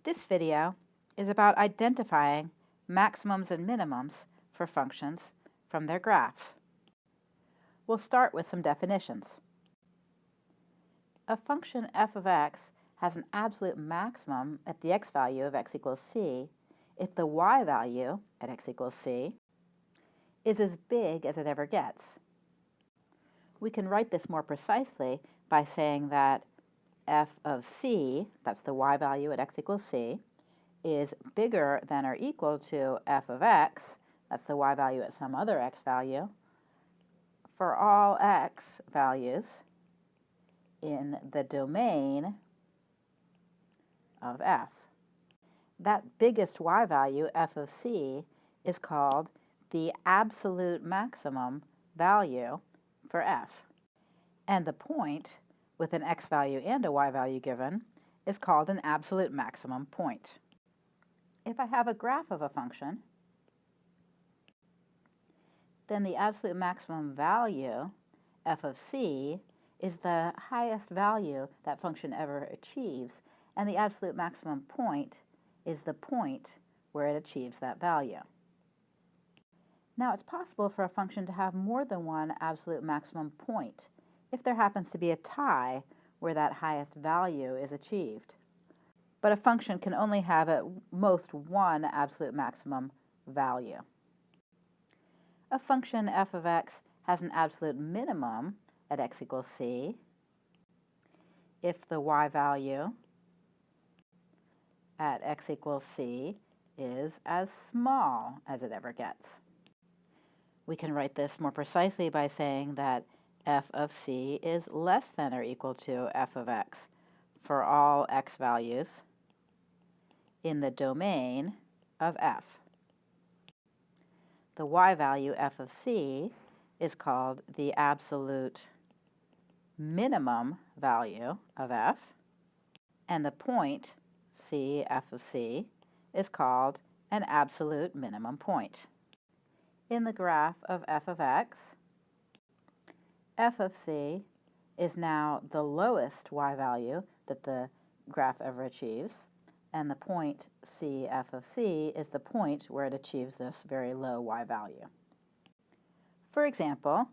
This video is about identifying maximums and minimums for functions from their graphs. We'll start with some definitions. A function f of x has an absolute maximum at the x value of x equals c if the y value at x equals c is as big as it ever gets. We can write this more precisely by saying that f of c, that's the y value at x equals c, is bigger than or equal to f of x, that's the y value at some other x value, for all x values in the domain of f. That biggest y value, f of c, is called the absolute maximum value for f. And the point with an x value and a y value given is called an absolute maximum point. If I have a graph of a function, then the absolute maximum value, f of c, is the highest value that function ever achieves, and the absolute maximum point is the point where it achieves that value. Now, it's possible for a function to have more than one absolute maximum point if there happens to be a tie where that highest value is achieved. But a function can only have at most one absolute maximum value. A function f of x has an absolute minimum at x equals c if the y value at x equals c is as small as it ever gets. We can write this more precisely by saying that f of c is less than or equal to f of x for all x values in the domain of f. The y value f of c is called the absolute minimum value of f, and the point c f of c is called an absolute minimum point. In the graph of f of x, f of c is now the lowest y value that the graph ever achieves, and the point c f of c is the point where it achieves this very low y value. For example,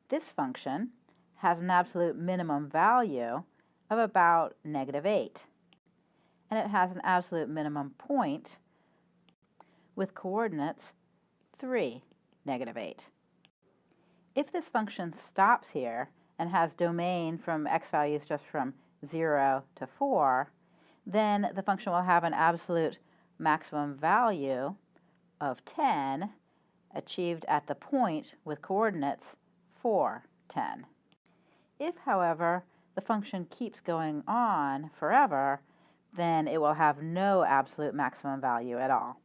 this function has an absolute minimum value of about -8, and it has an absolute minimum point with coordinates 3, -8. If this function stops here and has domain from x values just from 0 to 4, then the function will have an absolute maximum value of 10 achieved at the point with coordinates 4, 10. If, however, the function keeps going on forever, then it will have no absolute maximum value at all.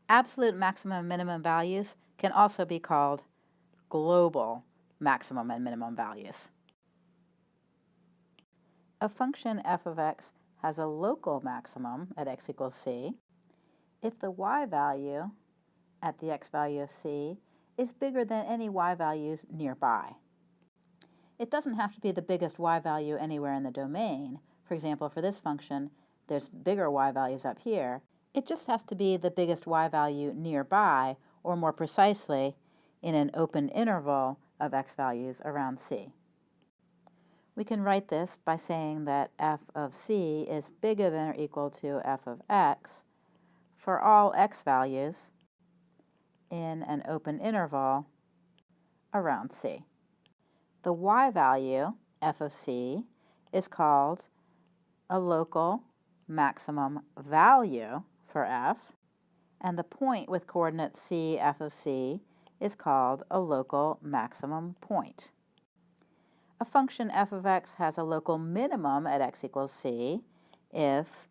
Absolute maximum and minimum values can also be called global maximum and minimum values. A function f of x has a local maximum at x equals c if the y value at the x value of c is bigger than any y values nearby. It doesn't have to be the biggest y value anywhere in the domain. For example, for this function, there's bigger y values up here. It just has to be the biggest y value nearby, or more precisely, in an open interval of x values around c. We can write this by saying that f of c is bigger than or equal to f of x for all x values in an open interval around c. The y value, f of c, is called a local maximum value for f, and the point with coordinates c, f of c, is called a local maximum point. A function f of x has a local minimum at x equals c if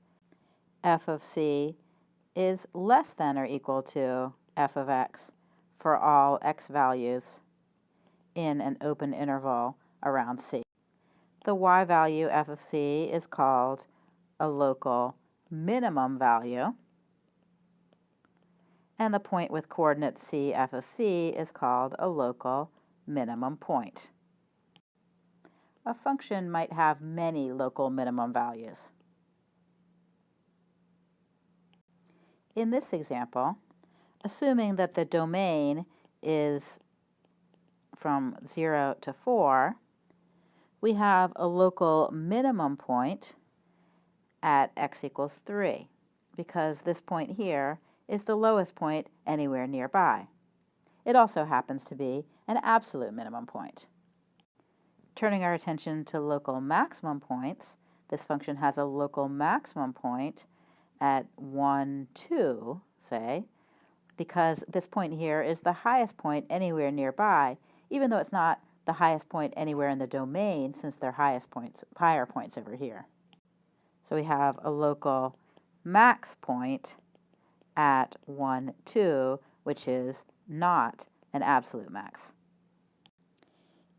f of c is less than or equal to f of x for all x values in an open interval around c. The y value f of c is called a local minimum value, and the point with coordinates c, f of c is called a local minimum point. A function might have many local minimum values. In this example, assuming that the domain is from 0 to 4, we have a local minimum point at x equals 3, because this point here is the lowest point anywhere nearby. It also happens to be an absolute minimum point. Turning our attention to local maximum points, this function has a local maximum point at 1, 2, say, because this point here is the highest point anywhere nearby, even though it's not the highest point anywhere in the domain, since they're higher points over here. So we have a local max point at 1, 2, which is not an absolute max.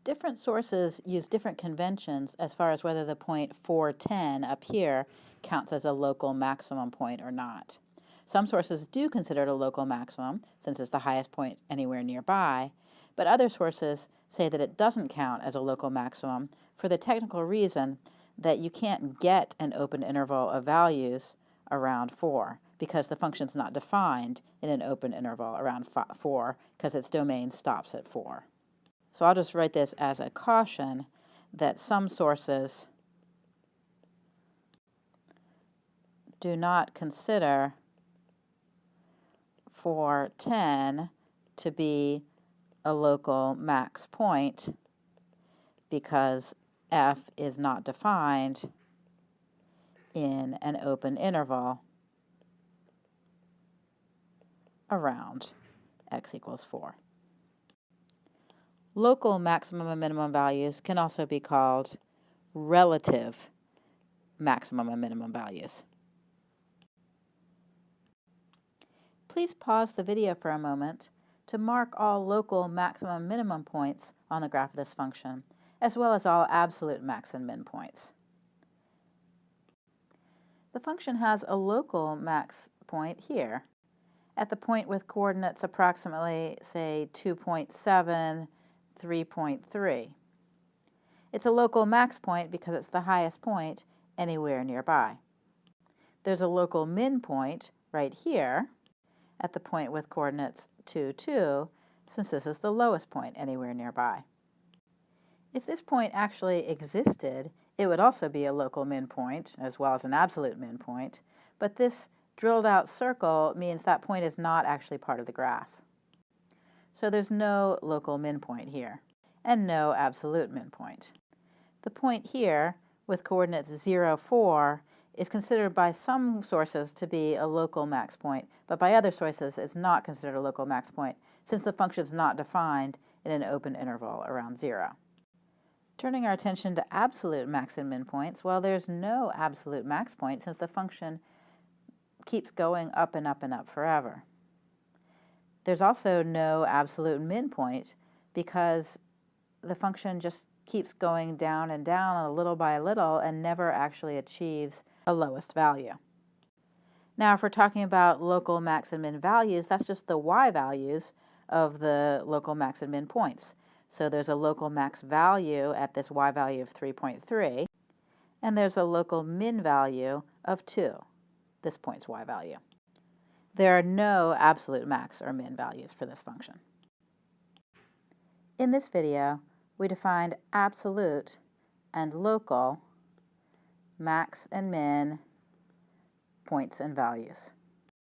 Different sources use different conventions as far as whether the point 410 up here counts as a local maximum point or not. Some sources do consider it a local maximum, since it's the highest point anywhere nearby, but other sources say that it doesn't count as a local maximum for the technical reason that you can't get an open interval of values around 4, because the function's not defined in an open interval around 4, because its domain stops at 4. So I'll just write this as a caution that some sources do not consider 410 to be a local max point because f is not defined in an open interval around x equals 4. Local maximum and minimum values can also be called relative maximum and minimum values. Please pause the video for a moment to mark all local maximum and minimum points on the graph of this function, as well as all absolute max and min points. The function has a local max point here, at the point with coordinates approximately, say, 2.7, 3.3. It's a local max point because it's the highest point anywhere nearby. There's a local min point right here at the point with coordinates 2, 2, since this is the lowest point anywhere nearby. If this point actually existed, it would also be a local min point as well as an absolute min point, but this drilled out circle means that point is not actually part of the graph. So there's no local min point here, and no absolute min point. The point here, with coordinates 0, 4, is considered by some sources to be a local max point, but by other sources it's not considered a local max point, since the function is not defined in an open interval around 0. Turning our attention to absolute max and min points, well, there's no absolute max point since the function keeps going up and up and up forever. There's also no absolute min point because the function just keeps going down and down a little by little and never actually achieves a lowest value. Now, if we're talking about local max and min values, that's just the y values of the local max and min points. So there's a local max value at this y value of 3.3, and there's a local min value of 2, this point's y value. There are no absolute max or min values for this function. In this video, we defined absolute and local max and min points and values.